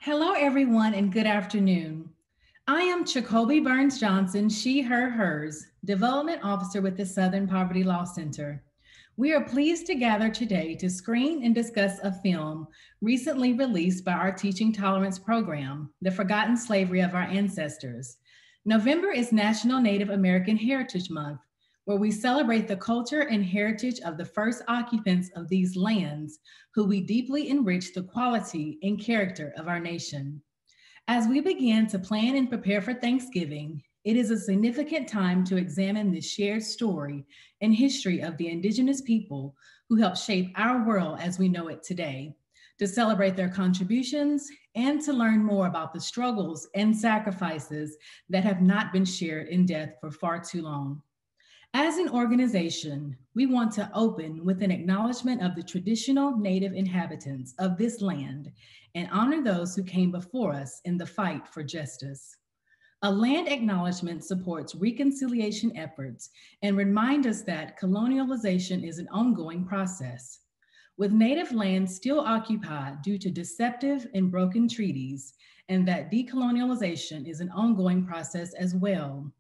Hello, everyone, and good afternoon. I am Jacoby Burns Johnson, she, her, hers, Development Officer with the Southern Poverty Law Center. We are pleased to gather today to screen and discuss a film recently released by our Teaching Tolerance program, The Forgotten Slavery of Our Ancestors. November is National Native American Heritage Month, where we celebrate the culture and heritage of the first occupants of these lands, who we deeply enrich the quality and character of our nation. As we begin to plan and prepare for Thanksgiving, it is a significant time to examine the shared story and history of the Indigenous people who helped shape our world as we know it today, to celebrate their contributions and to learn more about the struggles and sacrifices that have not been shared in death for far too long. As an organization, we want to open with an acknowledgement of the traditional Native inhabitants of this land and honor those who came before us in the fight for justice. A land acknowledgement supports reconciliation efforts and reminds us that colonialization is an ongoing process. With Native lands still occupied due to deceptive and broken treaties, and that decolonialization is an ongoing process as well.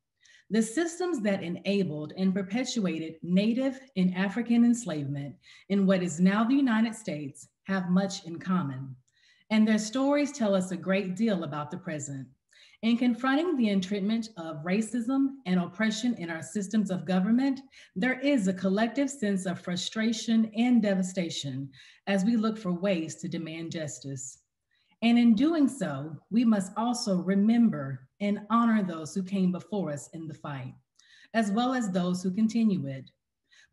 The systems that enabled and perpetuated Native and African enslavement in what is now the United States have much in common, and their stories tell us a great deal about the present. In confronting the entrenchment of racism and oppression in our systems of government, there is a collective sense of frustration and devastation as we look for ways to demand justice. And in doing so, we must also remember and honor those who came before us in the fight, as well as those who continue it.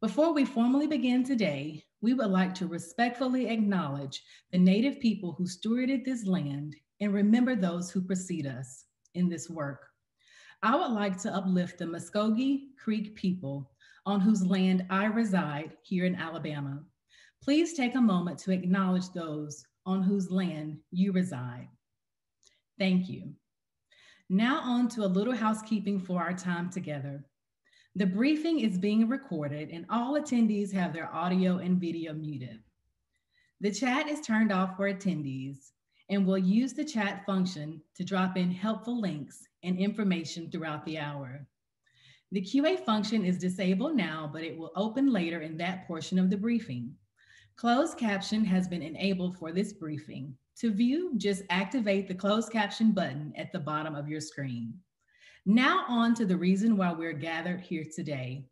Before we formally begin today, we would like to respectfully acknowledge the Native people who stewarded this land and remember those who precede us in this work. I would like to uplift the Muskogee Creek people on whose land I reside here in Alabama. Please take a moment to acknowledge those on whose land you reside. Thank you. Now, on to a little housekeeping for our time together. The briefing is being recorded, and all attendees have their audio and video muted. The chat is turned off for attendees, and we'll use the chat function to drop in helpful links and information throughout the hour. The QA function is disabled now, but it will open later in that portion of the briefing. Closed caption has been enabled for this briefing. To view, just activate the closed caption button at the bottom of your screen. Now on to the reason why we're gathered here today.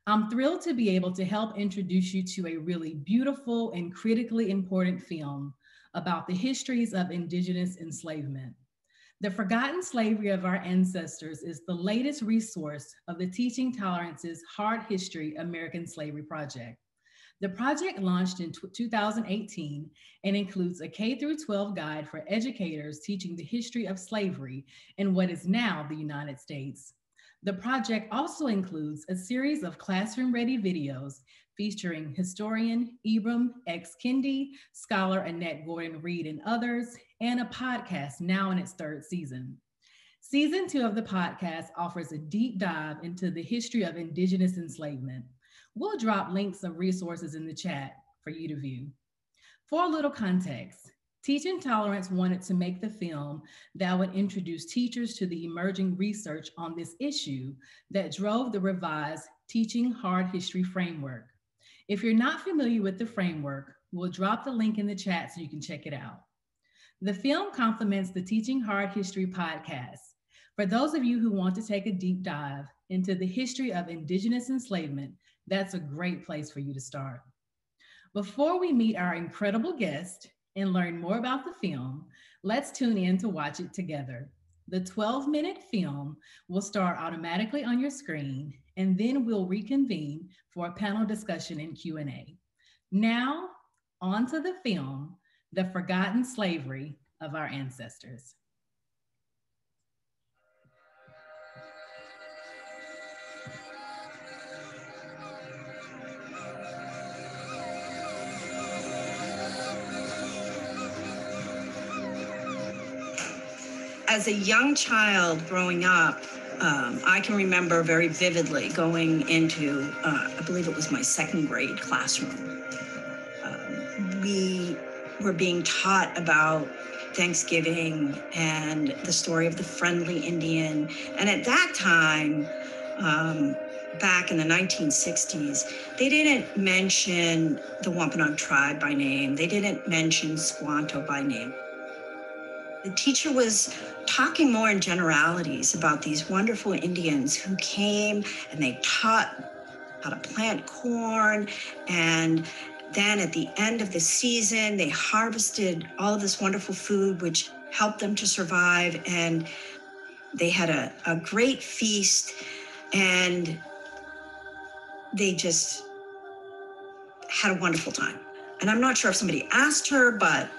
I'm thrilled to be able to help introduce you to a really beautiful and critically important film about the histories of Indigenous enslavement. The Forgotten Slavery of Our Ancestors is the latest resource of the Teaching Tolerance's Hard History American Slavery Project. The project launched in 2018 and includes a K through 12 guide for educators teaching the history of slavery in what is now the United States. The project also includes a series of classroom-ready videos featuring historian Ibram X. Kendi, scholar Annette Gordon-Reed, and others, and a podcast now in its third season. Season 2 of the podcast offers a deep dive into the history of Indigenous enslavement. We'll drop links of resources in the chat for you to view. For a little context, Teaching Tolerance wanted to make the film that would introduce teachers to the emerging research on this issue that drove the revised Teaching Hard History framework. If you're not familiar with the framework, we'll drop the link in the chat so you can check it out. The film complements the Teaching Hard History podcast. For those of you who want to take a deep dive into the history of Indigenous enslavement, that's a great place for you to start. Before we meet our incredible guest and learn more about the film, let's tune in to watch it together. The 12-minute film will start automatically on your screen, and then we'll reconvene for a panel discussion and Q&A. Now, on to the film, The Forgotten Slavery of Our Ancestors. As a young child growing up, I can remember very vividly going into, I believe it was my second grade classroom. We were being taught about Thanksgiving and the story of the friendly Indian. And at that time, back in the 1960s, they didn't mention the Wampanoag tribe by name. They didn't mention Squanto by name. The teacher was talking more in generalities about these wonderful Indians who came and they taught how to plant corn. And then at the end of the season, they harvested all of this wonderful food, which helped them to survive. And they had a great feast. And they just had a wonderful time. And I'm not sure if somebody asked her, but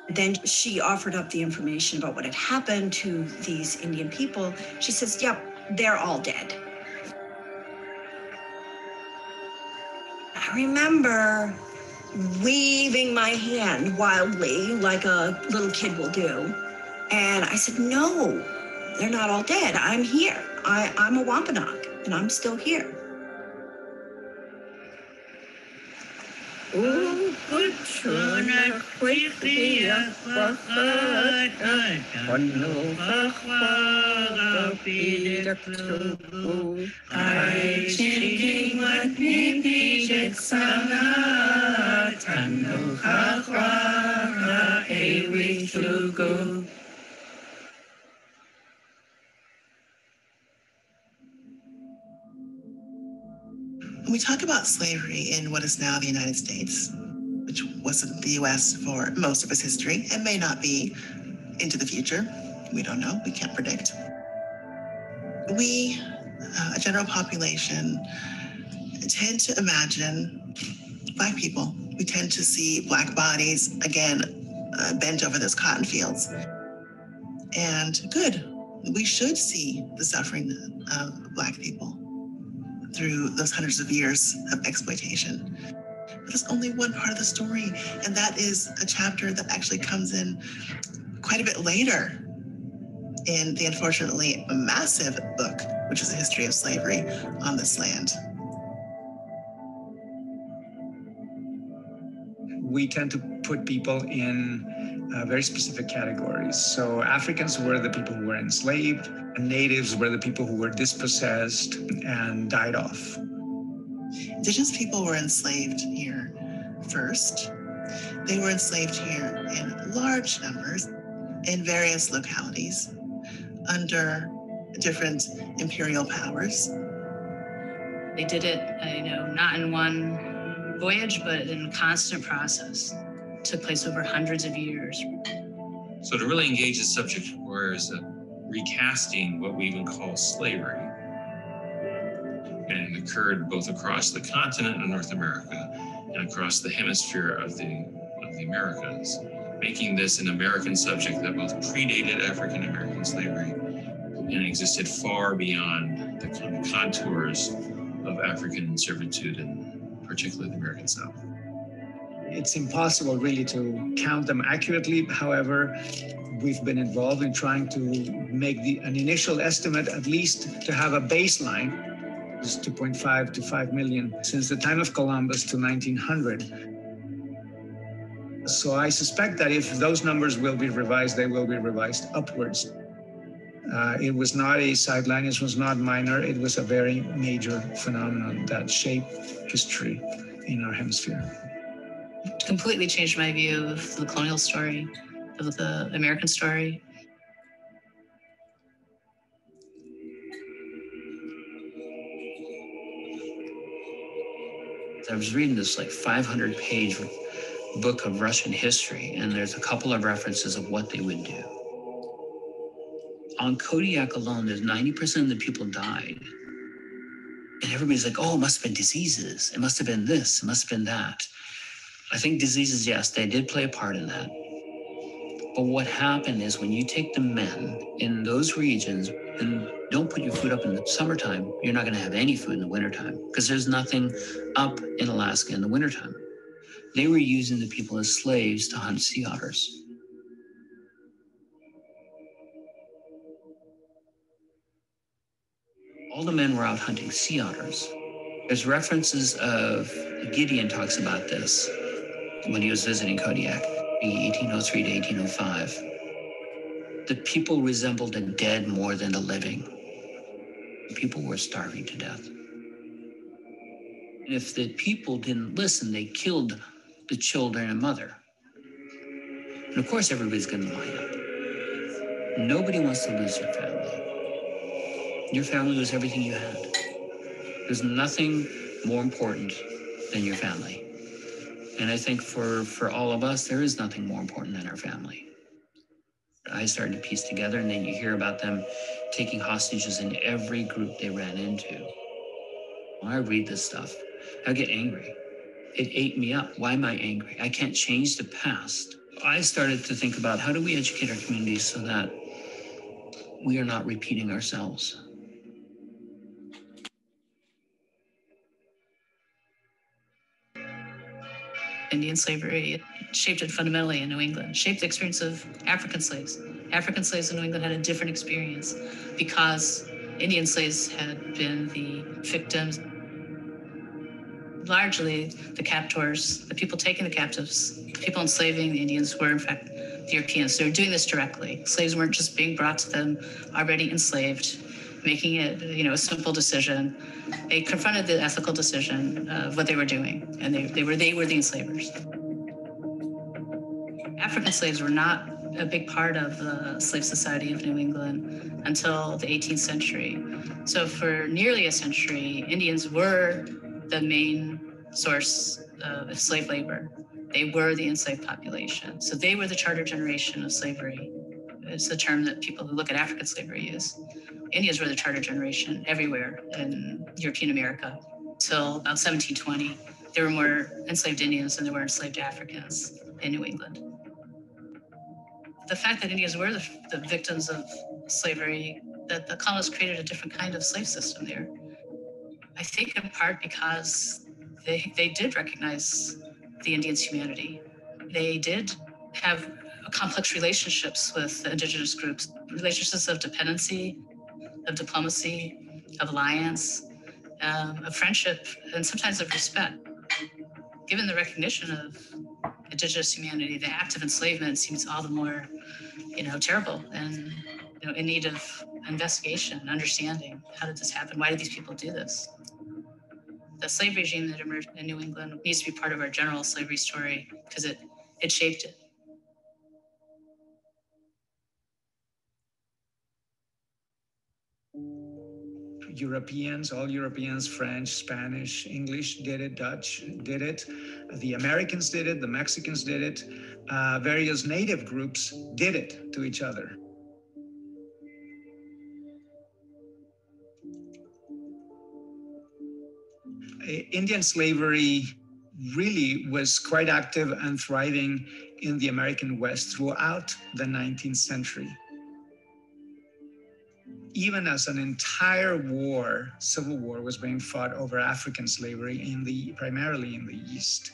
then she offered up the information about what had happened to these Indian people. She says, yep, they're all dead. I remember waving my hand wildly like a little kid will do. And I said, no, they're not all dead. I'm here. I'm a Wampanoag, and I'm still here. When we talk about slavery in what is now the United States, which wasn't the U.S. for most of its history and may not be into the future, we don't know, we can't predict. We, a general population, tend to imagine Black people. We tend to see Black bodies, again, bent over those cotton fields. And good, we should see the suffering of Black people through those hundreds of years of exploitation. But it's only one part of the story, and that is a chapter that actually comes in quite a bit later in the unfortunately massive book, which is the history of slavery on this land. We tend to put people in very specific categories. So Africans were the people who were enslaved, and natives were the people who were dispossessed and died off. Indigenous people were enslaved here first. They were enslaved here in large numbers in various localities under different imperial powers. They did it, not in one voyage, but in a constant process. It took place over hundreds of years. So to really engage the subject requires recasting what we would call slavery. And it occurred both across the continent of North America and across the hemisphere of the Americas, making this an American subject that both predated African American slavery and existed far beyond the contours of African servitude, and particularly the American South. It's impossible really to count them accurately. However, we've been involved in trying to make an initial estimate, at least to have a baseline. It's 2.5 to 5 million since the time of Columbus to 1900. So I suspect that if those numbers will be revised, they will be revised upwards. It was not a sideline, it was not minor, it was a very major phenomenon that shaped history in our hemisphere. It completely changed my view of the colonial story, of the American story. I was reading this 500-page book of Russian history, and there's a couple of references of what they would do. On Kodiak alone, there's 90% of the people died. And everybody's like, oh, it must have been diseases. It must have been this. It must have been that. I think diseases, yes, they did play a part in that. But what happened is when you take the men in those regions and don't put your food up in the summertime, you're not going to have any food in the wintertime because there's nothing up in Alaska in the wintertime. They were using the people as slaves to hunt sea otters. All the men were out hunting sea otters. There's references of, Gideon talks about this when he was visiting Kodiak, 1803 to 1805. The people resembled the dead more than the living. People were starving to death. And if the people didn't listen, they killed the children and mother. And of course, everybody's going to line up. Nobody wants to lose their family. Your family was everything you had. There's nothing more important than your family. And I think for all of us, there is nothing more important than our family. I started to piece together, and then you hear about them taking hostages in every group they ran into. When I read this stuff, I get angry. It ate me up. Why am I angry? I can't change the past. I started to think about how do we educate our communities so that we are not repeating ourselves. Indian slavery shaped it fundamentally in New England, shaped the experience of African slaves. African slaves in New England had a different experience because Indian slaves had been the victims. Largely, the captors, the people taking the captives, the people enslaving the Indians were, in fact, the Europeans. They were doing this directly. Slaves weren't just being brought to them already enslaved, making it, a simple decision. They confronted the ethical decision of what they were doing, and they were the enslavers. African slaves were not a big part of the slave society of New England until the 18th century. So for nearly a century, Indians were the main source of slave labor. They were the enslaved population. So they were the charter generation of slavery. It's the term that people who look at African slavery use. Indians were the charter generation everywhere in European America. Till about 1720, there were more enslaved Indians than there were enslaved Africans in New England. The fact that Indians were the victims of slavery, that the colonists created a different kind of slave system there. I think in part because they did recognize the Indians' humanity. They did have complex relationships with the indigenous groups, relationships of dependency, of diplomacy, of alliance, of friendship, and sometimes of respect. Given the recognition of indigenous humanity, the act of enslavement seems all the more, terrible and, in need of investigation and understanding. How did this happen? Why did these people do this? The slave regime that emerged in New England needs to be part of our general slavery story because it shaped it. Europeans, all Europeans, French, Spanish, English did it, Dutch did it, the Americans did it, the Mexicans did it, various native groups did it to each other. Indian slavery really was quite active and thriving in the American West throughout the 19th century. Even as an entire war, civil war, was being fought over African slavery primarily in the East.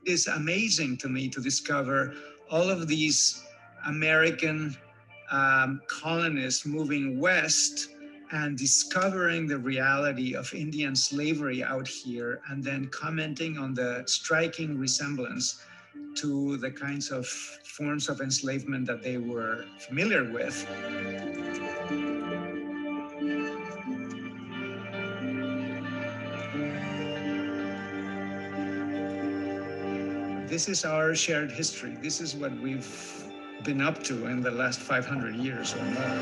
It is amazing to me to discover all of these American colonists moving west and discovering the reality of Indian slavery out here, and then commenting on the striking resemblance to the kinds of forms of enslavement that they were familiar with. This is our shared history. This is what we've been up to in the last 500 years or more.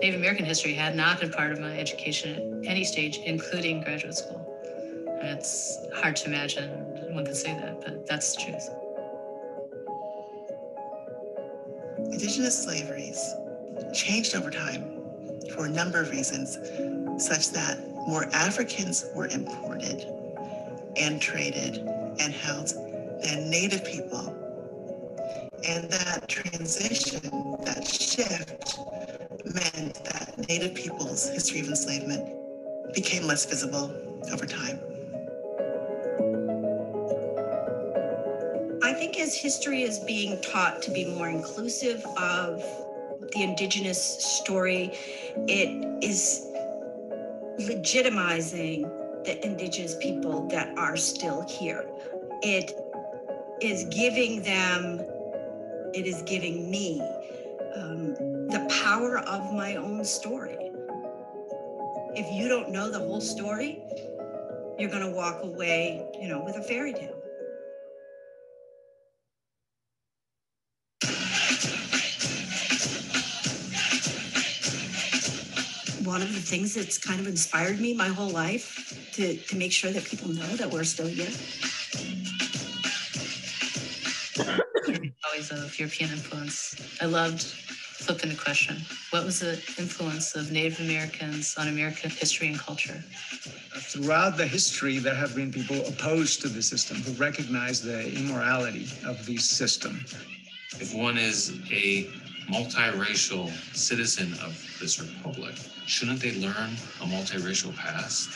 Native American history had not been part of my education at any stage, including graduate school. And it's hard to imagine one could say that, but that's the truth. Indigenous slaveries changed over time for a number of reasons, such that more Africans were imported and traded and held than Native people. And that transition, that shift, meant that Native people's history of enslavement became less visible over time. I think as history is being taught to be more inclusive of the Indigenous story, it is legitimizing the indigenous people that are still here. It is giving them, it is giving me the power of my own story. If you don't know the whole story, you're going to walk away, with a fairy tale. One of the things that's kind of inspired me my whole life to make sure that people know that we're still here. Always of European influence. I loved flipping the question. What was the influence of Native Americans on American history and culture? Throughout the history, there have been people opposed to the system who recognize the immorality of the system. If one is a multiracial citizen of this republic, shouldn't they learn a multiracial past?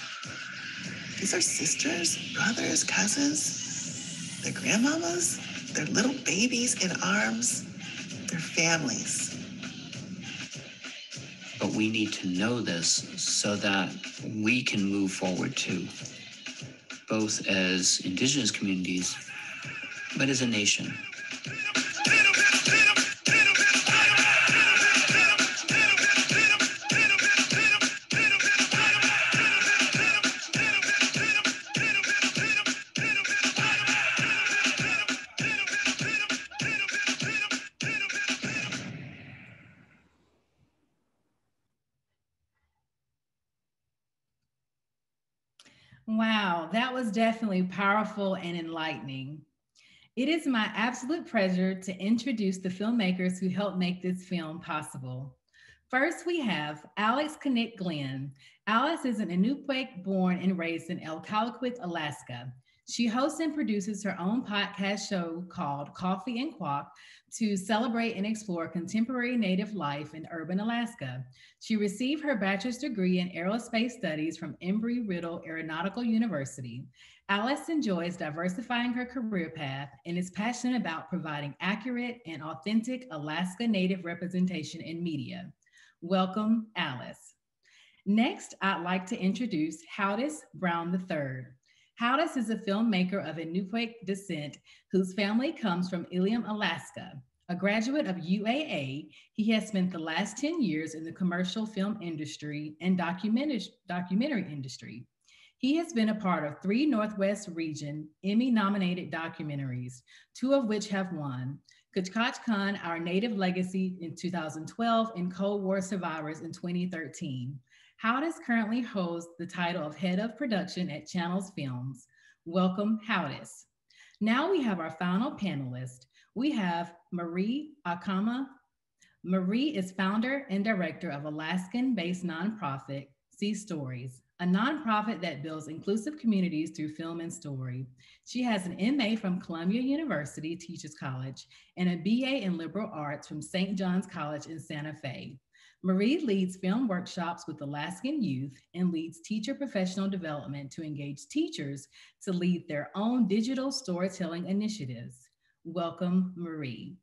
These are sisters, brothers, cousins, their grandmamas, their little babies in arms, their families. But we need to know this so that we can move forward too, both as indigenous communities, but as a nation. Wow, that was definitely powerful and enlightening. It is my absolute pleasure to introduce the filmmakers who helped make this film possible. First, we have Alex Knick Glenn. Alice is an Inupiaq born and raised in Elcalaquit, Alaska. She hosts and produces her own podcast show called Coffee and Quack to celebrate and explore contemporary Native life in urban Alaska. She received her bachelor's degree in aerospace studies from Embry-Riddle Aeronautical University. Alice enjoys diversifying her career path and is passionate about providing accurate and authentic Alaska Native representation in media. Welcome, Alice. Next, I'd like to introduce Howdis Brown III. Howdis is a filmmaker of Inupiaq descent whose family comes from Ilium, Alaska. A graduate of UAA, he has spent the last 10 years in the commercial film industry and documentary industry. He has been a part of 3 Northwest Region Emmy-nominated documentaries, 2 of which have won. Kachkachkan, Our Native Legacy in 2012 and Cold War Survivors in 2013. Howdis currently holds the title of Head of Production at Channels Films. Welcome, Howdis. Now we have our final panelist. We have Marie Akama. Marie is founder and director of Alaskan-based nonprofit See Stories, a nonprofit that builds inclusive communities through film and story. She has an MA from Columbia University Teachers College and a BA in liberal arts from St. John's College in Santa Fe. Marie leads film workshops with Alaskan youth and leads teacher professional development to engage teachers to lead their own digital storytelling initiatives. Welcome, Marie.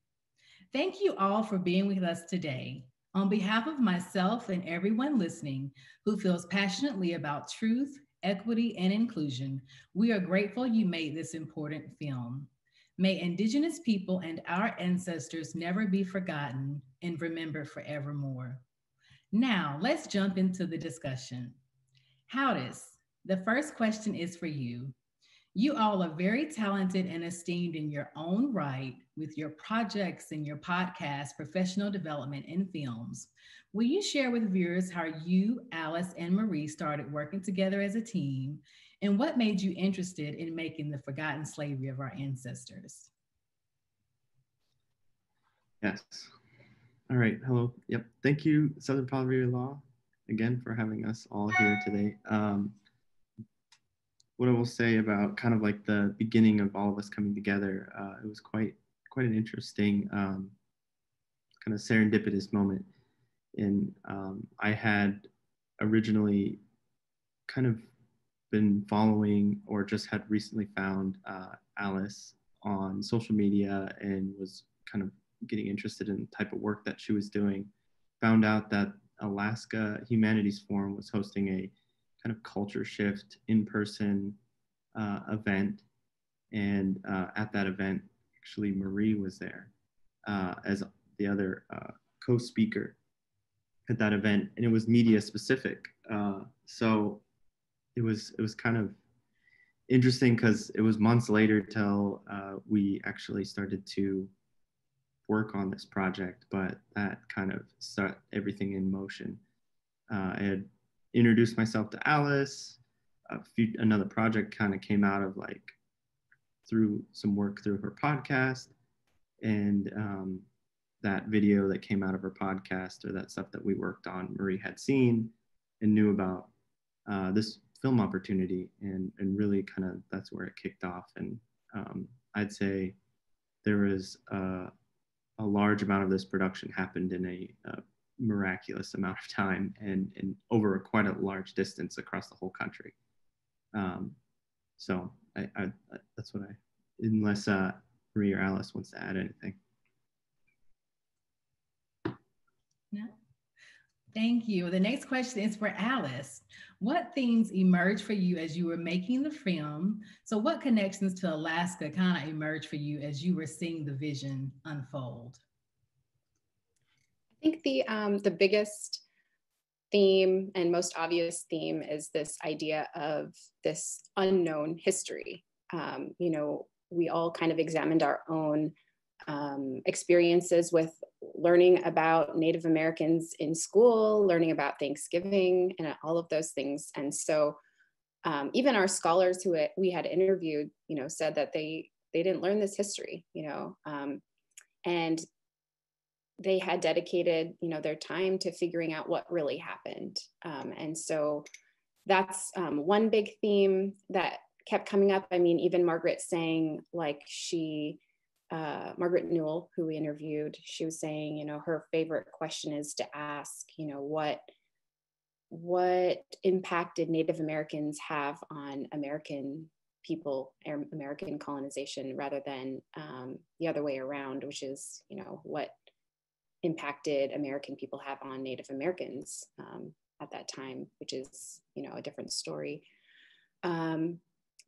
Thank you all for being with us today. On behalf of myself and everyone listening who feels passionately about truth, equity, and inclusion, we are grateful you made this important film. May Indigenous people and our ancestors never be forgotten and remembered forevermore. Now, let's jump into the discussion. Howdis, the first question is for you. You all are very talented and esteemed in your own right with your projects and your podcast, professional development, and films. Will you share with viewers how you, Alice, and Marie started working together as a team and what made you interested in making the forgotten slavery of our ancestors? Yes. All right. Hello. Yep. Thank you, Southern Poverty Law, again for having us all here today. What I will say about kind of like the beginning of all of us coming together, it was quite an interesting kind of serendipitous moment. And I had originally kind of been following or just had recently found Alice on social media and was kind of getting interested in the type of work that she was doing. Found out that Alaska Humanities Forum was hosting a kind of culture shift in-person event. And at that event, actually Marie was there as the other co-speaker at that event, and it was media specific. So it was kind of interesting because it was months later till we actually started to work on this project, but that kind of set everything in motion. I had introduced myself to Alice. Another project kind of came out of like through some work through her podcast, and that video that came out of her podcast, or that stuff that we worked on, Marie had seen and knew about this film opportunity, and really kind of that's where it kicked off. And I'd say there was a large amount of this production happened in a miraculous amount of time, and over quite a large distance across the whole country. So I that's what unless Marie or Alice wants to add anything. No. Thank you. The next question is for Alice. What themes emerged for you as you were making the film? So what connections to Alaska kind of emerged for you as you were seeing the vision unfold? I think the biggest theme and most obvious theme is this idea of this unknown history. You know, we all kind of examined our own experiences with learning about Native Americans in school, learning about Thanksgiving, and all of those things. And so even our scholars who we had interviewed, you know, said that they didn't learn this history, you know, and they had dedicated, you know, their time to figuring out what really happened. And so that's one big theme that kept coming up. I mean, even Margaret saying, like, Margaret Newell, who we interviewed, she was saying, you know, her favorite question is to ask, you know, what impact did Native Americans have on American people, American colonization, rather than the other way around, which is, you know, what impact did American people have on Native Americans at that time, which is, you know, a different story.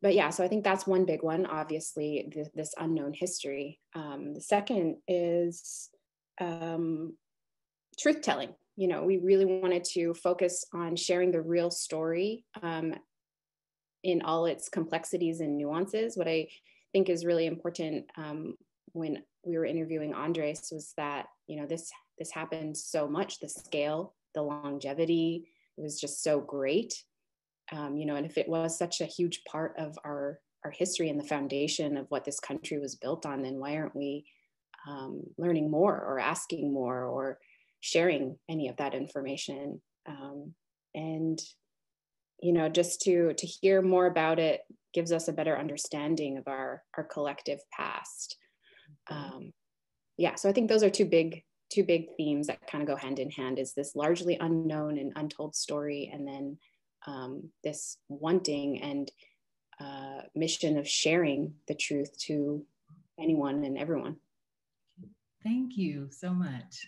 But yeah, so I think that's one big one, obviously, this unknown history. The second is truth-telling. You know, we really wanted to focus on sharing the real story in all its complexities and nuances. What I think is really important when we were interviewing Andres was that, you know, this happened so much, the scale, the longevity, it was just so great. You know, and if it was such a huge part of our history and the foundation of what this country was built on, then why aren't we learning more or asking more or sharing any of that information? And, you know, just to hear more about it gives us a better understanding of our collective past. Yeah, so I think those are two big themes that kind of go hand in hand, is this largely unknown and untold story, and then this wanting and mission of sharing the truth to anyone and everyone. Thank you so much.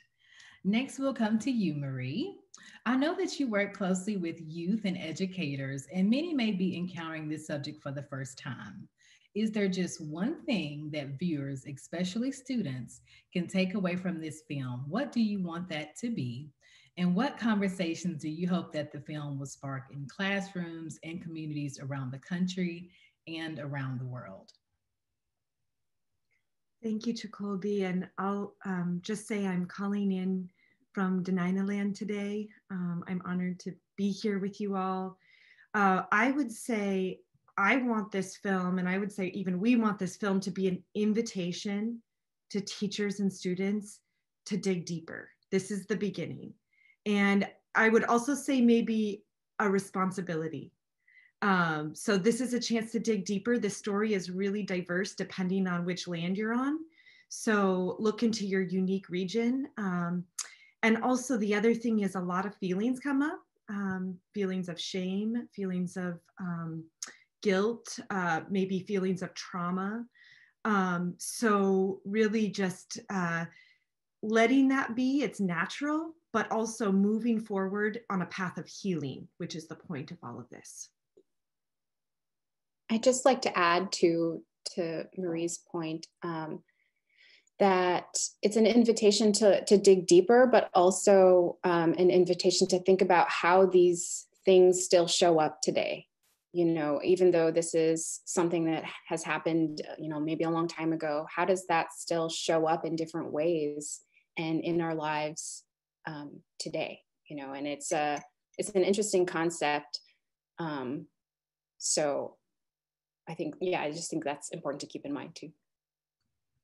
Next, we'll come to you, Marie. I know that you work closely with youth and educators, and many may be encountering this subject for the first time. Is there just one thing that viewers, especially students, can take away from this film? What do you want that to be? And what conversations do you hope that the film will spark in classrooms and communities around the country and around the world? Thank you, Jacoby. And I'll just say I'm calling in from Denina Land today. I'm honored to be here with you all. I would say I want this film, and I would say even we want this film to be an invitation to teachers and students to dig deeper. This is the beginning. And I would also say maybe a responsibility. So this is a chance to dig deeper. This story is really diverse depending on which land you're on. So look into your unique region. And also the other thing is a lot of feelings come up, feelings of shame, feelings of guilt, maybe feelings of trauma. So really just letting that be, it's natural, but also moving forward on a path of healing, which is the point of all of this. I'd just like to add to Marie's point, that it's an invitation to dig deeper, but also an invitation to think about how these things still show up today. You know, even though this is something that has happened, you know, maybe a long time ago, how does that still show up in different ways and in our lives today? You know, and it's an interesting concept. So I think, yeah, I just think that's important to keep in mind too.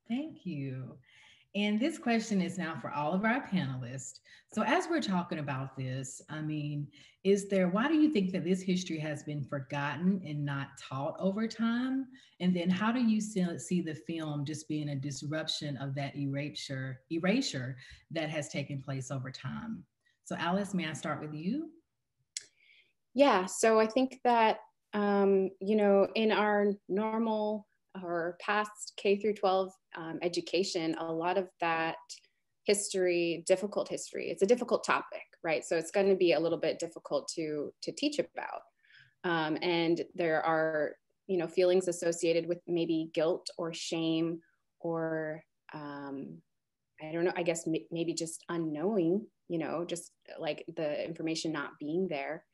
Thank you. And this question is now for all of our panelists. So, as we're talking about this, I mean, why do you think that this history has been forgotten and not taught over time? And then, how do you see the film just being a disruption of that erasure that has taken place over time? So, Alice, may I start with you? Yeah, so I think that, you know, in our normal or past K through 12 education, a lot of that history, difficult history, it's a difficult topic, right? So it's going to be a little bit difficult to teach about. And there are, you know, feelings associated with maybe guilt or shame or, I don't know, I guess maybe just unknowing, you know, just like the information not being there.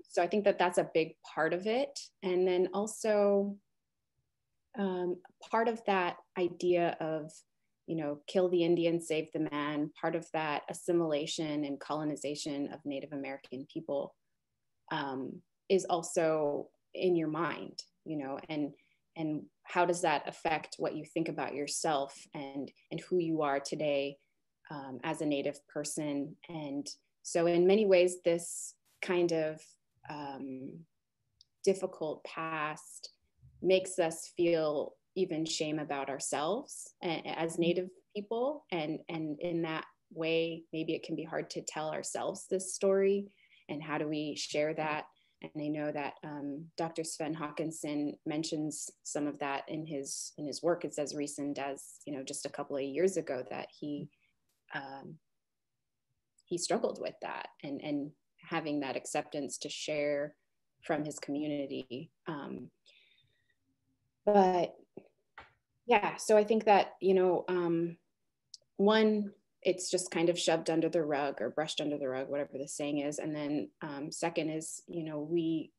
So I think that that's a big part of it. And then also, part of that idea of, you know, kill the Indian, save the man, part of that assimilation and colonization of Native American people is also in your mind, you know, and how does that affect what you think about yourself and who you are today as a Native person. And so in many ways, this kind of difficult past makes us feel even shame about ourselves as Native people. And in that way, maybe it can be hard to tell ourselves this story. And how do we share that? And I know that Dr. Sven Hawkinson mentions some of that in his work. It's as recent as, you know, just a couple of years ago that he struggled with that and having that acceptance to share from his community. But yeah, so I think that, you know, one, it's just kind of shoved under the rug or brushed under the rug, whatever the saying is. And then second is, you know, we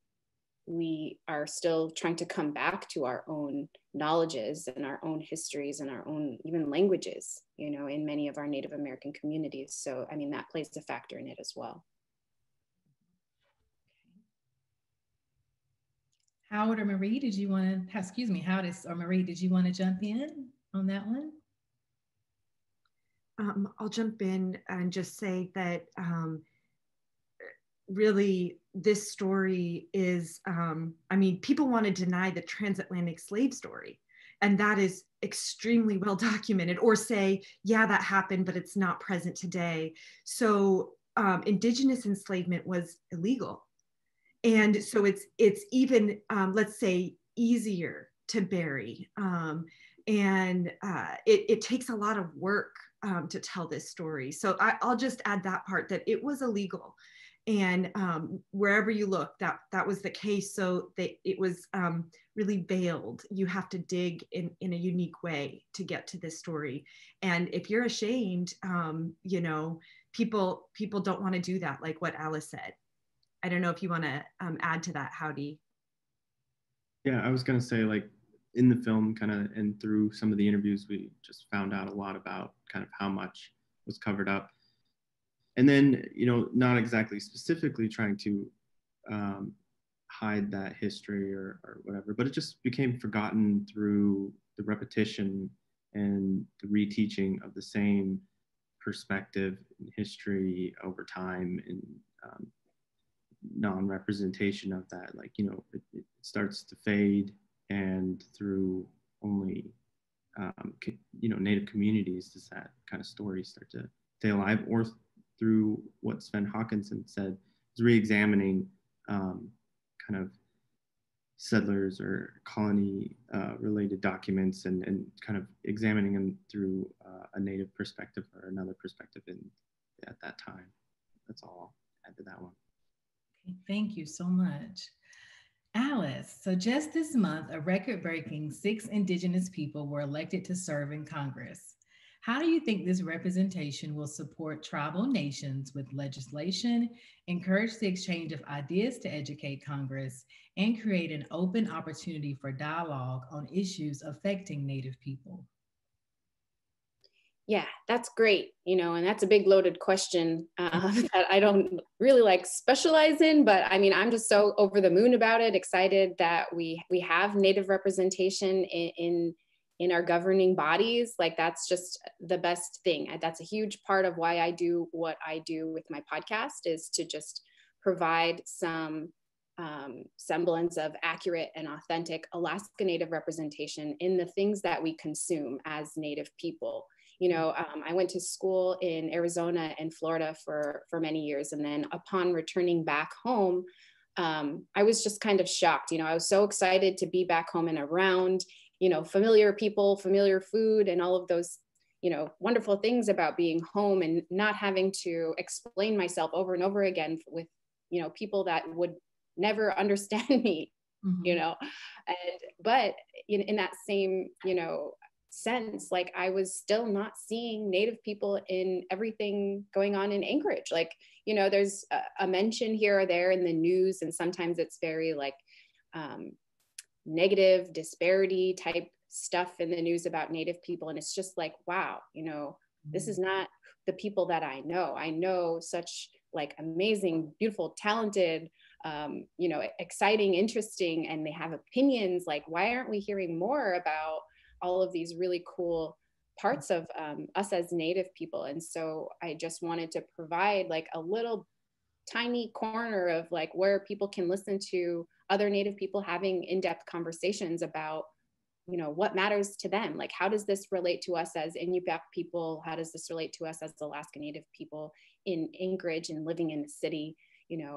are still trying to come back to our own knowledges and our own histories and our own even languages, you know, in many of our Native American communities. So, I mean, that plays a factor in it as well. Howard or Marie, did you want to, excuse me, Marie, did you want to jump in on that one? I'll jump in and just say that really this story is, I mean, people want to deny the transatlantic slave story, and that is extremely well documented, or say, yeah, that happened, but it's not present today. So Indigenous enslavement was illegal. And so it's even, let's say, easier to bury. And it takes a lot of work to tell this story. So I'll just add that part, that it was illegal. And wherever you look, that was the case. So it was really veiled. You have to dig in a unique way to get to this story. And if you're ashamed, you know, people don't want to do that, like what Alice said. I don't know if you want to add to that, Howdy. Yeah, I was going to say, like, in the film kind of, and through some of the interviews, we just found out a lot about kind of how much was covered up. And then, you know, not exactly specifically trying to hide that history or whatever, but it just became forgotten through the repetition and the reteaching of the same perspective in history over time, and non-representation of that. Like, you know, it starts to fade, and through only you know, Native communities does that kind of story start to stay alive, or through what Sven Hawkinson said, is re-examining kind of settlers or colony related documents and kind of examining them through a Native perspective or another perspective at that time. That's all I'll add to that one. Okay, thank you so much. Alice, so just this month, a record breaking 6 Indigenous people were elected to serve in Congress. How do you think this representation will support tribal nations with legislation, encourage the exchange of ideas to educate Congress, and create an open opportunity for dialogue on issues affecting Native people? Yeah, that's great. And that's a big loaded question that I don't really like specialize in, but I mean, I'm just so over the moon about it, excited that we have Native representation in our governing bodies. Like, that's just the best thing. That's a huge part of why I do what I do with my podcast, is to just provide some semblance of accurate and authentic Alaska Native representation in the things that we consume as Native people. I went to school in Arizona and Florida for many years. And then upon returning back home, I was just kind of shocked. I was so excited to be back home and around, familiar people, familiar food, and all of those, wonderful things about being home, and not having to explain myself over and over again with, people that would never understand me, but in that same, sense, like, I was still not seeing Native people in everything going on in Anchorage. Like, there's a mention here or there in the news, and sometimes it's very like negative disparity type stuff in the news about Native people. And it's just like, wow, this is not the people that I know. I know such like amazing, beautiful, talented, exciting, interesting, and they have opinions. Like, why aren't we hearing more about all of these really cool parts of us as Native people? And so I just wanted to provide like a little tiny corner of like where people can listen to other Native people having in-depth conversations about, what matters to them. Like, how does this relate to us as Inupiaq people? How does this relate to us as Alaska Native people in Anchorage and living in the city?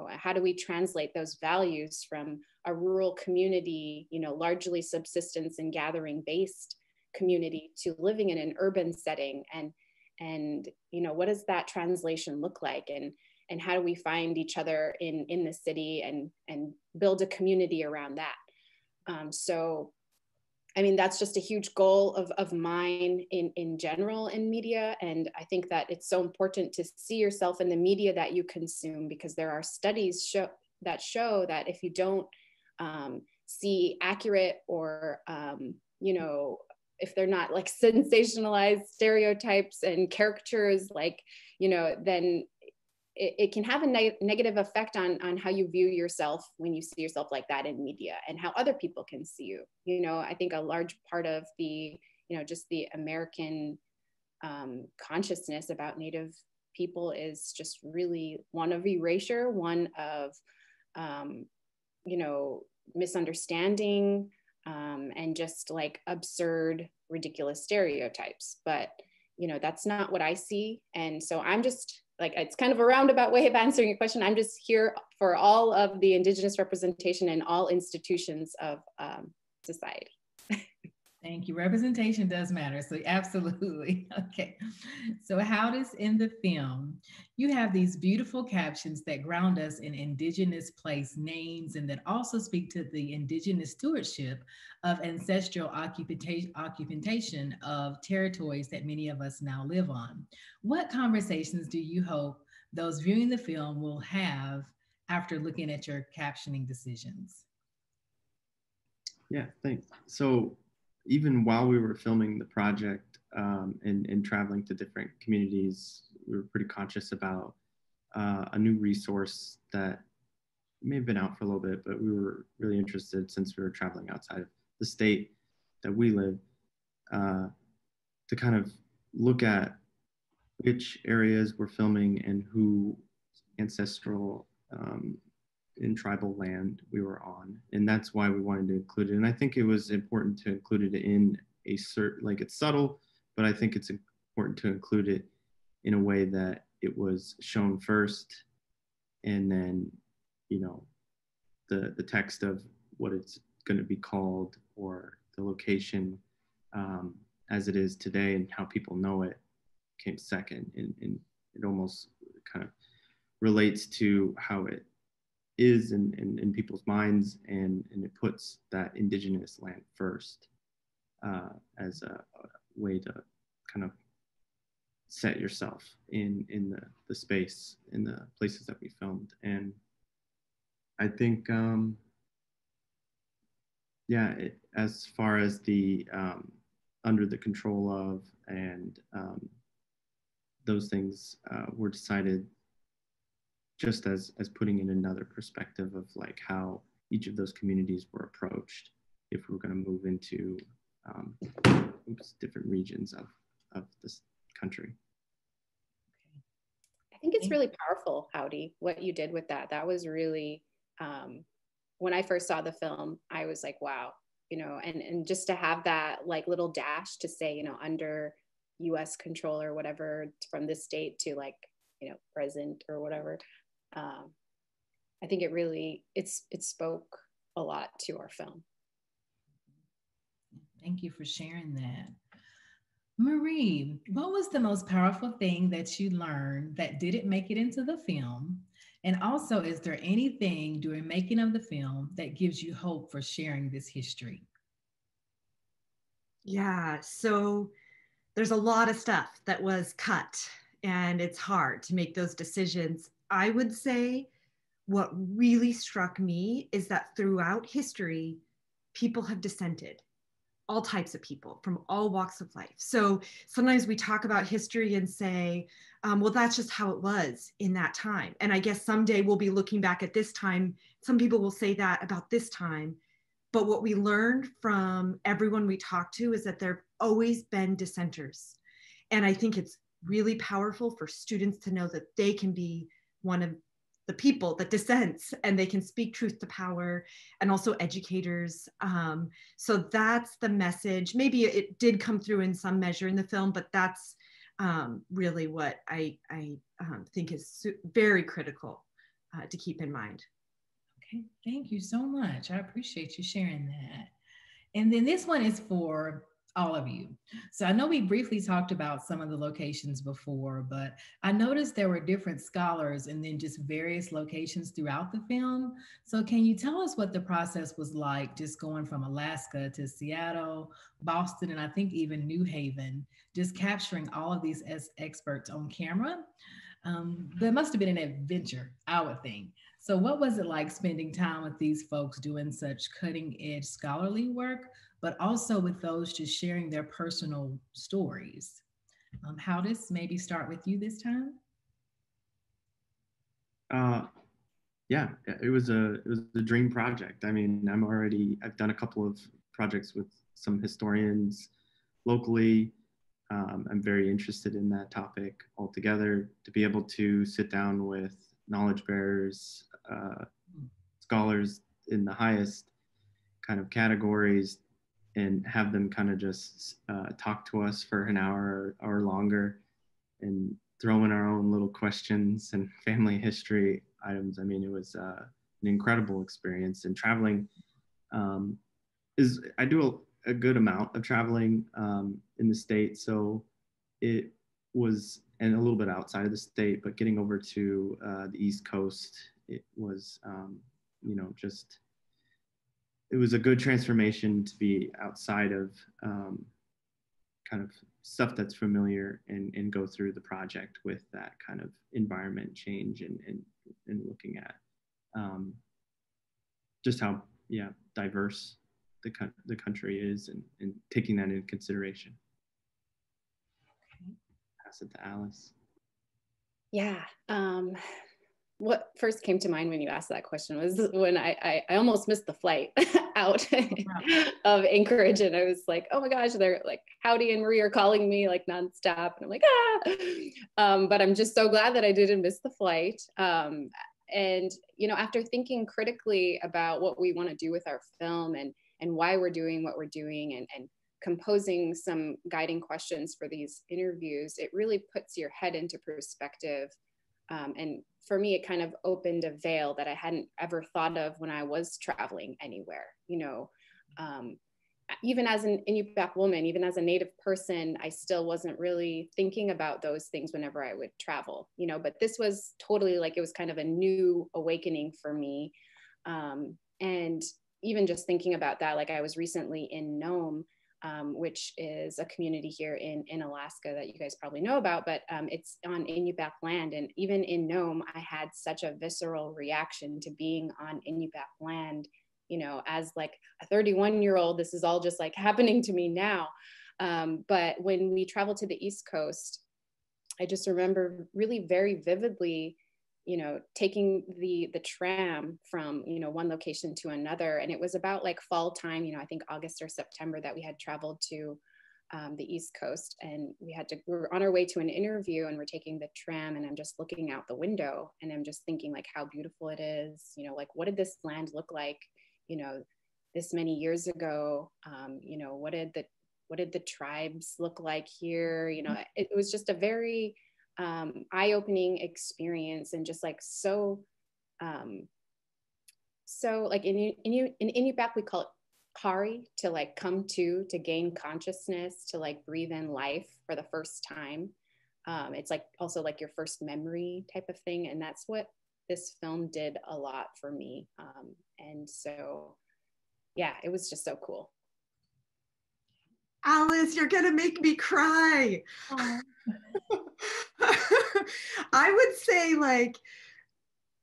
How do we translate those values from a rural community, largely subsistence and gathering based community, to living in an urban setting? And what does that translation look like? And how do we find each other in the city and build a community around that? So, I mean, that's just a huge goal of mine in general in media. And I think that it's so important to see yourself in the media that you consume, because there are studies that show that if you don't see accurate or, if they're not like sensationalized stereotypes and caricatures, like, then it can have a negative effect on how you view yourself when you see yourself like that in media, and how other people can see you. I think a large part of the, just the American consciousness about Native people is just really one of erasure, one of, misunderstanding, and just like absurd, ridiculous stereotypes. But, that's not what I see. And so I'm just, like, it's kind of a roundabout way of answering your question. I'm just here for all of the Indigenous representation in all institutions of society. Thank you. Representation does matter. So absolutely. Okay. So how does in the film, you have these beautiful captions that ground us in Indigenous place names, and that also speak to the Indigenous stewardship of ancestral occupation of territories that many of us now live on. What conversations do you hope those viewing the film will have after looking at your captioning decisions? Yeah, thanks. So even while we were filming the project and traveling to different communities, we were pretty conscious about a new resource that may have been out for a little bit, but we were really interested, since we were traveling outside of the state that we live, to kind of look at which areas we're filming and who ancestral in tribal land we were on. And that's why we wanted to include it. And I think it was important to include it in a certain, like, it's subtle, but I think it's important to include it in a way that it was shown first, and then, the text of what it's going to be called, or the location as it is today and how people know it came second. And it almost kind of relates to how it is in people's minds, and it puts that indigenous land first as a way to kind of set yourself in the space, in the places that we filmed. And I think as far as the under the control of, and those things were decided just as putting in another perspective of like how each of those communities were approached if we're going to move into different regions of this country. I think it's really powerful, Howdy, what you did with that. That was really, when I first saw the film, I was like, wow, you know, and just to have that like little dash to say, you know, under US control or whatever, from this state to like, you know, present or whatever. I think it really, it spoke a lot to our film. Thank you for sharing that. Marie, what was the most powerful thing that you learned that didn't make it into the film? And also, is there anything during making of the film that gives you hope for sharing this history? Yeah, so there's a lot of stuff that was cut, and it's hard to make those decisions. I would say what really struck me is that throughout history, people have dissented, all types of people from all walks of life. So sometimes we talk about history and say, well, that's just how it was in that time. And I guess someday we'll be looking back at this time. Some people will say that about this time. But what we learned from everyone we talked to is that there have always been dissenters. And I think it's really powerful for students to know that they can be one of the people that dissents, and they can speak truth to power, and also educators. So that's the message. Maybe it did come through in some measure in the film, but that's really what I think is very critical to keep in mind. Okay, thank you so much. I appreciate you sharing that. And then this one is for all of you. So I know we briefly talked about some of the locations before, but I noticed there were different scholars and then just various locations throughout the film. So can you tell us what the process was like, just going from Alaska to Seattle, Boston, and I think even New Haven, just capturing all of these as experts on camera? But it must have been an adventure, I would think. So what was it like spending time with these folks doing such cutting edge scholarly work, but also with those just sharing their personal stories? How does maybe start with you this time? Yeah, it was a dream project. I mean, I've done a couple of projects with some historians locally. I'm very interested in that topic altogether. To be able to sit down with knowledge bearers, scholars in the highest kind of categories, and have them kind of just talk to us for an hour or longer, and throw in our own little questions and family history items. I mean, it was an incredible experience. And traveling I do a good amount of traveling in the state, so it was, and a little bit outside of the state, but getting over to the East Coast, it was, just, it was a good transformation to be outside of kind of stuff that's familiar, and go through the project with that kind of environment change, and looking at just how diverse the country is, and taking that into consideration. Pass it to Alice. Yeah. What first came to mind when you asked that question was when I almost missed the flight out of Anchorage, and I was like, oh my gosh, they're like, Howdy and Marie are calling me like nonstop, and I'm like, but I'm just so glad that I didn't miss the flight. And after thinking critically about what we want to do with our film, and why we're doing what we're doing, and composing some guiding questions for these interviews, it really puts your head into perspective And for me, it kind of opened a veil that I hadn't ever thought of when I was traveling anywhere, you know. Even as an Inupiaq woman, even as a Native person, I still wasn't really thinking about those things whenever I would travel, you know, but this was totally like, it was kind of a new awakening for me. And even just thinking about that, like I was recently in Nome, which is a community here in Alaska that you guys probably know about, but it's on Inupiaq land. And even in Nome, I had such a visceral reaction to being on Inupiaq land, you know, as like a 31-year-old, this is all just like happening to me now. But when we traveled to the East Coast, I just remember really very vividly, you know, taking the tram from, you know, one location to another. And it was about like fall time, you know, I think August or September that we had traveled to the East Coast, and we were on our way to an interview, and we're taking the tram, and I'm just looking out the window and I'm just thinking like how beautiful it is, you know, like what did this land look like, you know, this many years ago, you know, what did the tribes look like here? You know, it was just a very eye-opening experience, and just like so like in Inupiaq we call it kari, to like come to gain consciousness, to like breathe in life for the first time. It's like also like your first memory type of thing, and that's what this film did a lot for me. And so yeah, it was just so cool. Alice, you're gonna make me cry. I would say like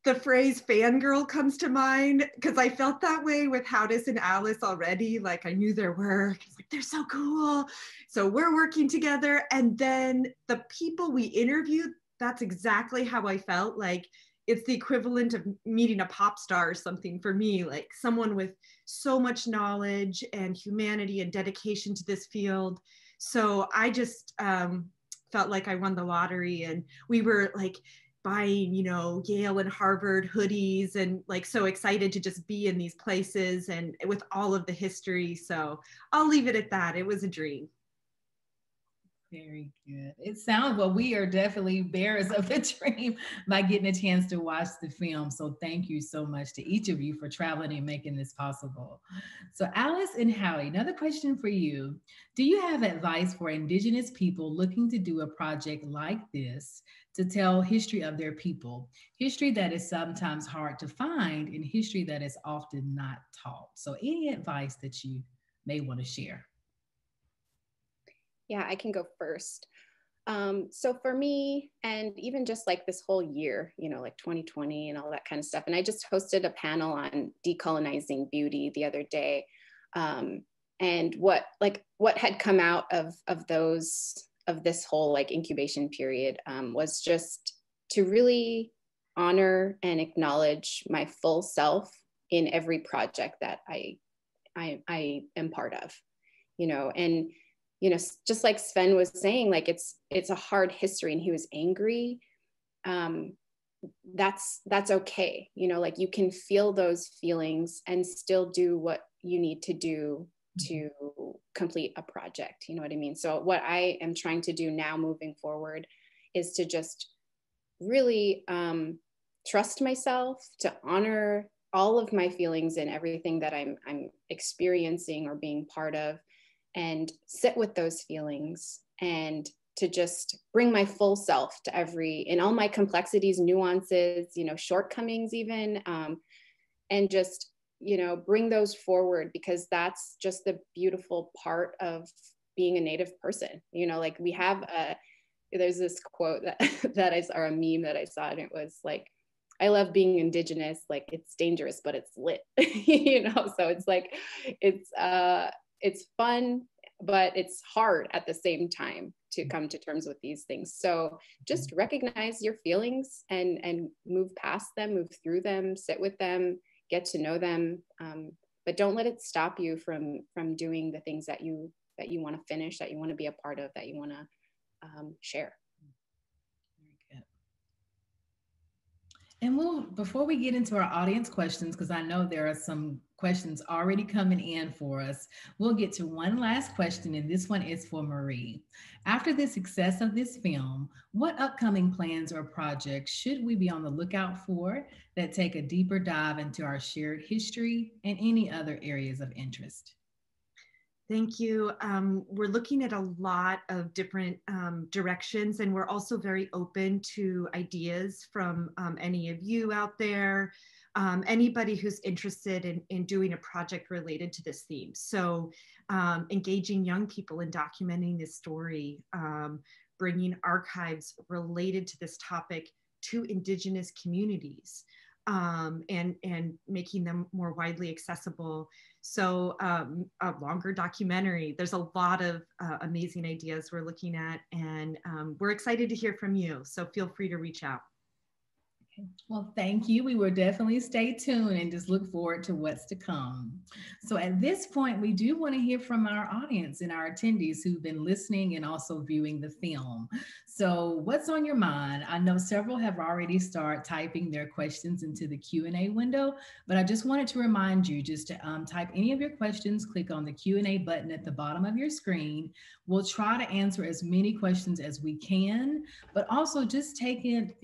the phrase fangirl comes to mind, because I felt that way with Howdis and Alice already. Like I knew their work. It's like, they're so cool. So we're working together. And then the people we interviewed, that's exactly how I felt. Like it's the equivalent of meeting a pop star or something for me, like someone with so much knowledge and humanity and dedication to this field. So I just felt like I won the lottery, and we were like buying, you know, Yale and Harvard hoodies, and like so excited to just be in these places and with all of the history. So I'll leave it at that. It was a dream. Very good. It sounds, well, we are definitely bearers of the dream by getting a chance to watch the film. So thank you so much to each of you for traveling and making this possible. So Alice and Howie, another question for you. Do you have advice for Indigenous people looking to do a project like this to tell history of their people, history that is sometimes hard to find and history that is often not taught? So any advice that you may want to share? Yeah, I can go first. So for me, and even just like this whole year, you know, like 2020 and all that kind of stuff. And I just hosted a panel on decolonizing beauty the other day. And what had come out of this whole like incubation period was just to really honor and acknowledge my full self in every project that I am part of, you know. And you know, just like Sven was saying, like it's a hard history, and he was angry. That's okay. You know, like you can feel those feelings and still do what you need to do to complete a project. You know what I mean? So what I am trying to do now moving forward is to just really trust myself, to honor all of my feelings and everything that I'm experiencing or being part of, and sit with those feelings, and to just bring my full self to in all my complexities, nuances, you know, shortcomings even, and just, you know, bring those forward, because that's just the beautiful part of being a Native person. You know, like we have there's this quote that I saw, or a meme that I saw, and it was like, I love being Indigenous, like it's dangerous, but it's lit, you know? So it's like, it's fun, but it's hard at the same time to come to terms with these things. So just recognize your feelings and move past them, move through them, sit with them, get to know them. But don't let it stop you from doing the things that you want to finish, that you want to be a part of, that you want to share. And before we get into our audience questions, because I know there are some questions already coming in for us. We'll get to one last question, and this one is for Marie. After the success of this film, what upcoming plans or projects should we be on the lookout for that take a deeper dive into our shared history and any other areas of interest? Thank you. We're looking at a lot of different directions, and we're also very open to ideas from any of you out there, anybody who's interested in doing a project related to this theme. So engaging young people in documenting this story, bringing archives related to this topic to Indigenous communities, and making them more widely accessible. So a longer documentary. There's a lot of amazing ideas we're looking at, and we're excited to hear from you. So feel free to reach out. Well, thank you. We will definitely stay tuned and just look forward to what's to come. So at this point, we do want to hear from our audience and our attendees who've been listening and also viewing the film. So what's on your mind? I know several have already started typing their questions into the Q&A window, but I just wanted to remind you just to type any of your questions, click on the Q&A button at the bottom of your screen. We'll try to answer as many questions as we can, but also just take it,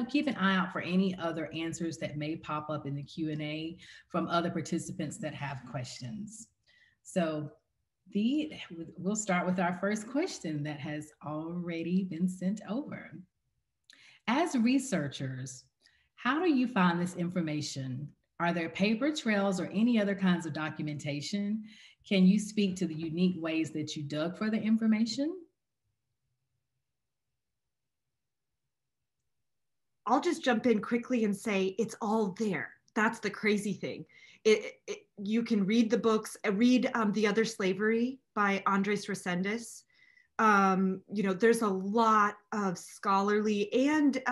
keep an eye out for any other answers that may pop up in the Q&A from other participants that have questions. So we'll start with our first question that has already been sent over. As researchers, how do you find this information? Are there paper trails or any other kinds of documentation? Can you speak to the unique ways that you dug for the information? I'll just jump in quickly and say it's all there. That's the crazy thing. You can read the books, read The Other Slavery by Andres Reséndez. There's a lot of scholarly and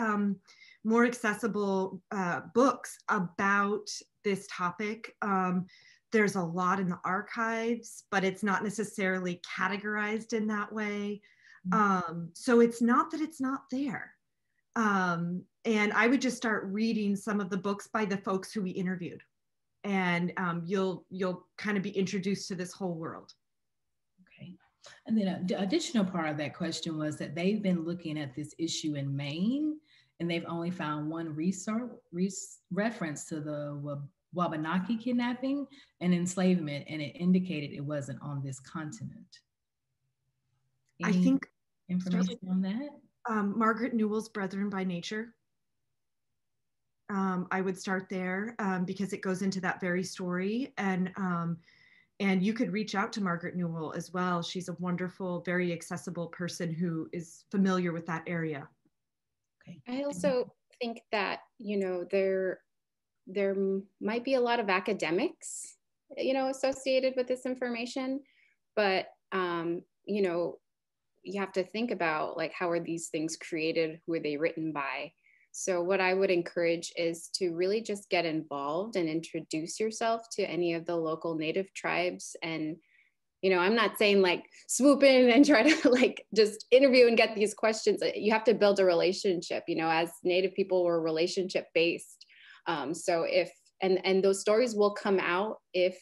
more accessible books about this topic. There's a lot in the archives, but it's not necessarily categorized in that way. So it's not that it's not there. And I would just start reading some of the books by the folks who we interviewed, and you'll kind of be introduced to this whole world. Okay. And then the additional part of that question was that they've been looking at this issue in Maine, and they've only found one reference to the Wabanaki kidnapping and enslavement, and it indicated it wasn't on this continent. Any I think information on that? Margaret Newell's Brethren by Nature. I would start there because it goes into that very story, and you could reach out to Margaret Newell as well. She's a wonderful, very accessible person who is familiar with that area. Okay. I also think that there might be a lot of academics associated with this information, but you have to think about, like, how are these things created? Who are they written by? So what I would encourage is to really just get involved and introduce yourself to any of the local Native tribes. And, I'm not saying like swoop in and try to like just interview and get these questions. You have to build a relationship, as Native people, we're relationship based. So and those stories will come out if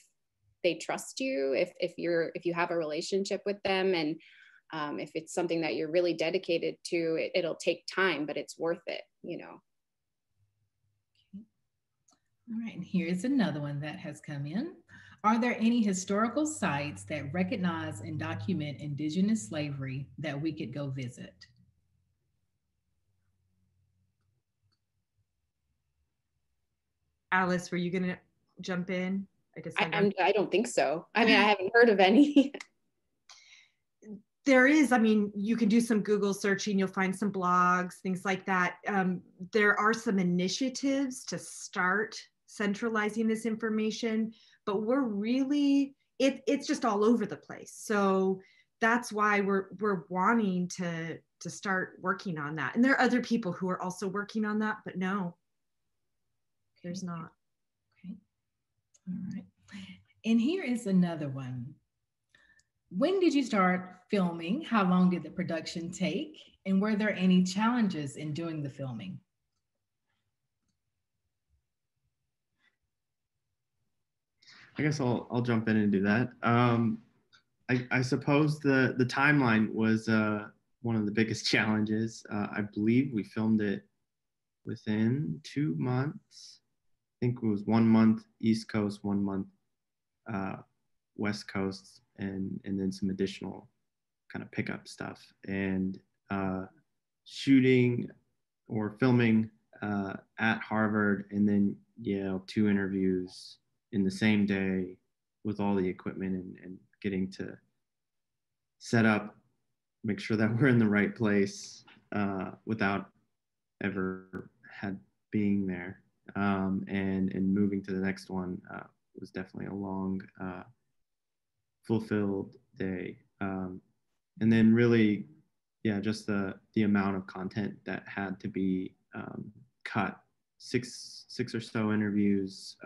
they trust you, if you have a relationship with them, and if it's something that you're really dedicated to, it'll take time, but it's worth it, Okay. All right, and here's another one that has come in. Are there any historical sites that recognize and document Indigenous slavery that we could go visit? Alice, were you going to jump in? I don't think so. I mean, I haven't heard of any. There is, you can do some Google searching, you'll find some blogs, things like that. There are some initiatives to start centralizing this information, but we're really, it's just all over the place. So that's why we're wanting to start working on that. And there are other people who are also working on that, but no, there's not. Okay, all right. And here is another one. When did you start filming? How long did the production take? And were there any challenges in doing the filming? I guess I'll jump in and do that. I suppose the timeline was one of the biggest challenges. I believe we filmed it within 2 months. I think it was 1 month East Coast, 1 month West Coast, and then some additional kind of pickup stuff. And shooting or filming at Harvard, and then Yale, 2 interviews in the same day with all the equipment, and getting to set up, make sure that we're in the right place without ever had being there. And moving to the next one was definitely a long, fulfilled day. And then really, yeah, just the amount of content that had to be cut. Six or so interviews,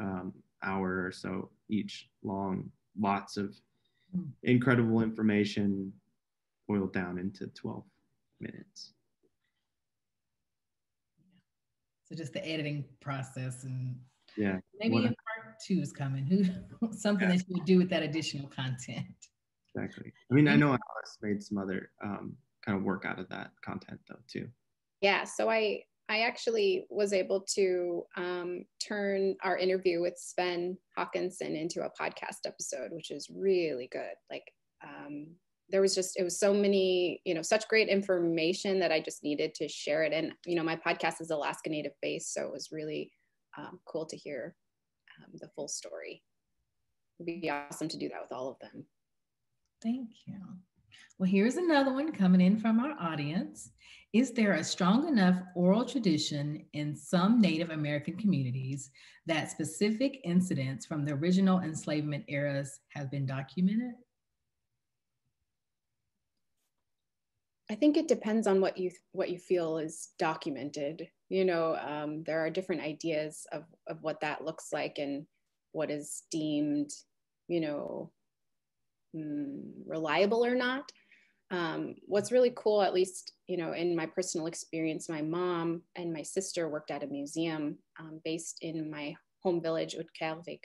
hour or so each long, lots of incredible information boiled down into 12 minutes. So just the editing process, and yeah, maybe a part 2 is coming. Something that you would do with that additional content. Exactly. I mean, I know Alice made some other kind of work out of that content though too. Yeah, so I actually was able to turn our interview with Sven Hawkinson into a podcast episode, which is really good. Like it was so many, such great information that I just needed to share it. And, my podcast is Alaska Native based, so it was really cool to hear the full story. It'd be awesome to do that with all of them. Thank you. Well, here's another one coming in from our audience. Is there a strong enough oral tradition in some Native American communities that specific incidents from the original enslavement eras have been documented? I think it depends on what you feel is documented. There are different ideas of what that looks like and what is deemed, reliable or not. What's really cool, at least, in my personal experience, my mom and my sister worked at a museum based in my home village, Utqiagvik,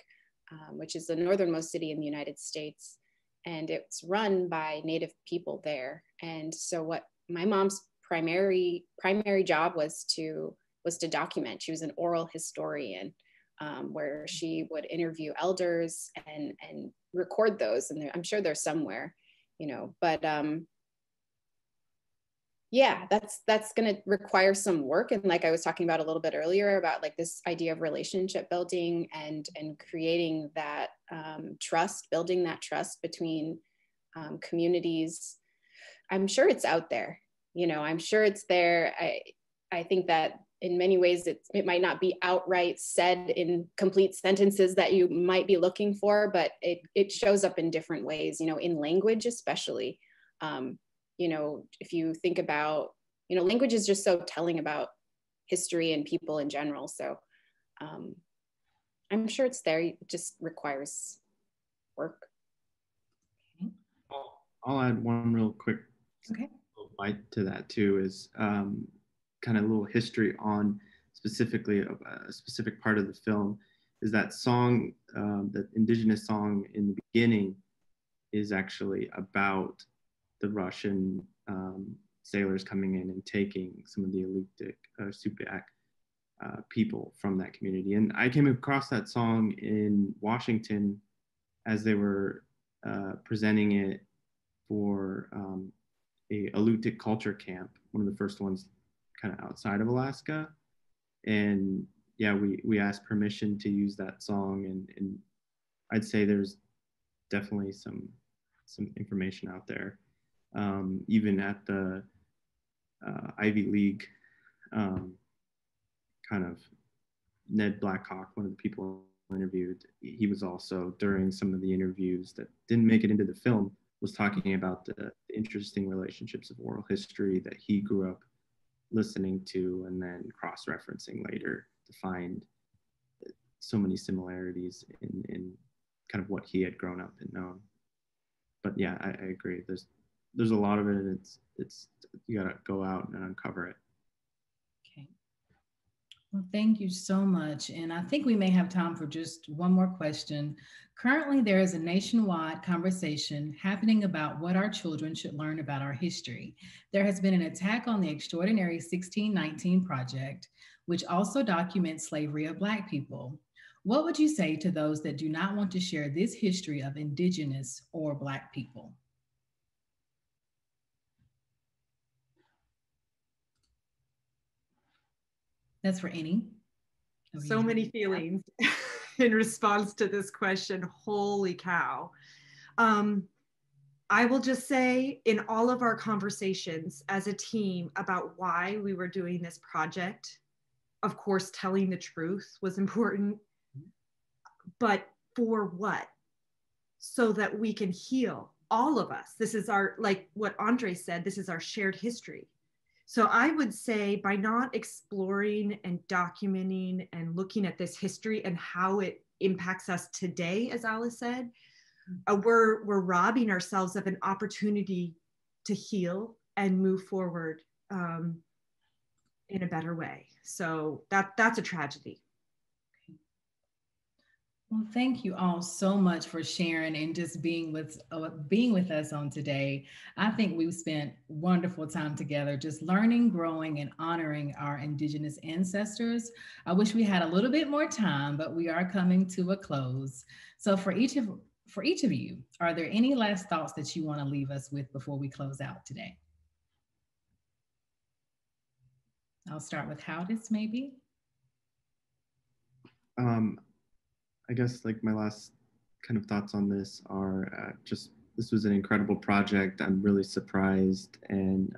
which is the northernmost city in the United States. And it's run by Native people there. And so what my mom's primary job was to document. She was an oral historian, where she would interview elders and record those. And I'm sure they're somewhere, but yeah, that's going to require some work. And like I was talking about a little bit earlier about like this idea of relationship building and creating that trust, building that trust between communities. I'm sure it's out there, I'm sure it's there. I think that in many ways it might not be outright said in complete sentences that you might be looking for, but it shows up in different ways, in language especially. If you think about, language is just so telling about history and people in general. So I'm sure it's there. It just requires work. I'll add one real quick bite to that too, is kind of a little history on specifically a specific part of the film. Is that song, that indigenous song in the beginning, is actually about the Russian sailors coming in and taking some of the Alutiiq Supiaq people from that community. And I came across that song in Washington as they were presenting it for a Alutiiq culture camp, one of the first ones kind of outside of Alaska. And yeah, we asked permission to use that song, and I'd say there's definitely some information out there. Even at the Ivy League, kind of Ned Blackhawk, one of the people interviewed, he was also, during some of the interviews that didn't make it into the film, was talking about the interesting relationships of oral history that he grew up listening to, and then cross-referencing later to find so many similarities in kind of what he had grown up and known. But yeah, I agree. There's a lot of it, and it's you gotta go out and uncover it. Okay. Well, thank you so much. And I think we may have time for just one more question. Currently, there is a nationwide conversation happening about what our children should learn about our history. There has been an attack on the extraordinary 1619 Project, which also documents slavery of Black people. What would you say to those that do not want to share this history of Indigenous or Black people? That's for any of So you. many feelings in response to this question. Holy cow. I will just say, in all of our conversations as a team about why we were doing this project, of course, telling the truth was important, but for what? So that we can heal, all of us. This is our, like what Andre said, this is our shared history. So I would say, by not exploring and documenting and looking at this history and how it impacts us today, as Alice said, we're robbing ourselves of an opportunity to heal and move forward in a better way. So that's a tragedy. Well, thank you all so much for sharing and just being with us on today. I think we've spent wonderful time together, just learning, growing, and honoring our Indigenous ancestors. I wish we had a little bit more time, but we are coming to a close. So, for each of you, are there any last thoughts that you want to leave us with before we close out today? I'll start with Howdis, maybe. I guess like my last kind of thoughts on this are just this was an incredible project. I'm really surprised and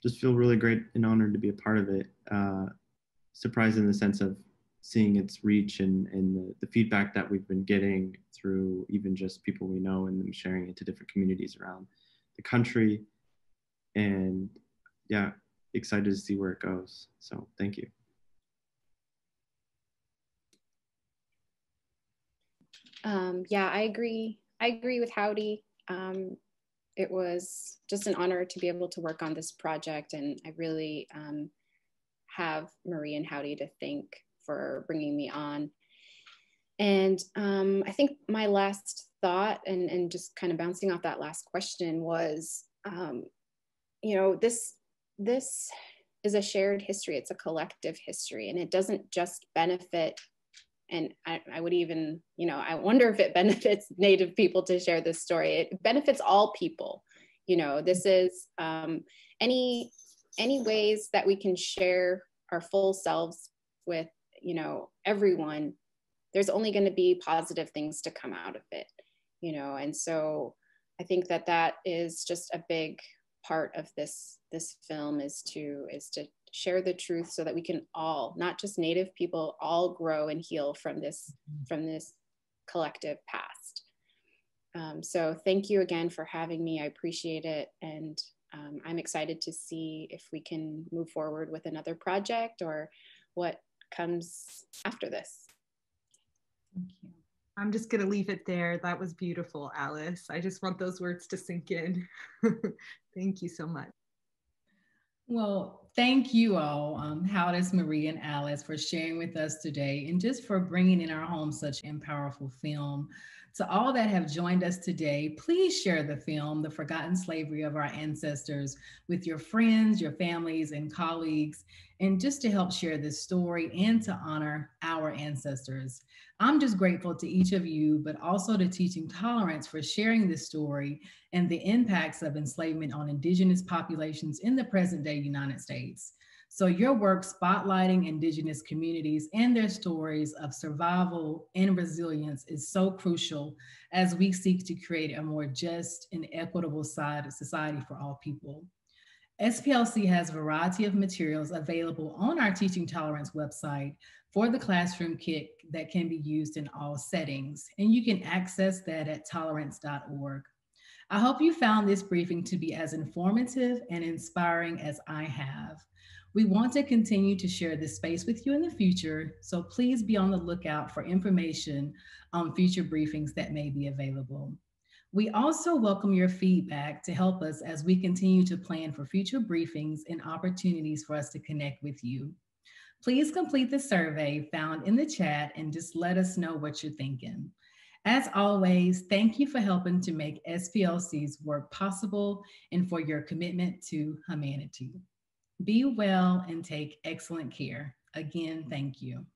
just feel really great and honored to be a part of it. Surprised in the sense of seeing its reach and the feedback that we've been getting through even just people we know and them sharing it to different communities around the country. And yeah, excited to see where it goes. So thank you. Yeah, I agree. I agree with Howdy. It was just an honor to be able to work on this project, and I really have Marie and Howdy to thank for bringing me on. And I think my last thought, and just kind of bouncing off that last question, was, you know, this is a shared history. It's a collective history, and it doesn't just benefit. And I would even, you know, I wonder if it benefits Native people to share this story. It benefits all people. You know, this is any ways that we can share our full selves with, you know, everyone. There's only going to be positive things to come out of it, you know. And so I think that is just a big part of this film is to share the truth so that we can all, not just Native people, all grow and heal from this collective past. So thank you again for having me. I appreciate it. And I'm excited to see if we can move forward with another project or what comes after this. Thank you. I'm just going to leave it there. That was beautiful, Alice. I just want those words to sink in. Thank you so much. Well, thank you all, Howdis, Marie, and Alice, for sharing with us today and just for bringing in our home such a powerful film. To all that have joined us today, please share the film, The Forgotten Slavery of Our Ancestors, with your friends, your families, and colleagues, and just to help share this story and to honor our ancestors. I'm just grateful to each of you, but also to Teaching Tolerance for sharing this story and the impacts of enslavement on Indigenous populations in the present day United States. So your work spotlighting Indigenous communities and their stories of survival and resilience is so crucial as we seek to create a more just and equitable society for all people. SPLC has a variety of materials available on our Teaching Tolerance website for the classroom kit that can be used in all settings, and you can access that at tolerance.org. I hope you found this briefing to be as informative and inspiring as I have. We want to continue to share this space with you in the future, so please be on the lookout for information on future briefings that may be available. We also welcome your feedback to help us as we continue to plan for future briefings and opportunities for us to connect with you. Please complete the survey found in the chat and just let us know what you're thinking. As always, thank you for helping to make SPLC's work possible and for your commitment to humanity. Be well and take excellent care. Again, thank you.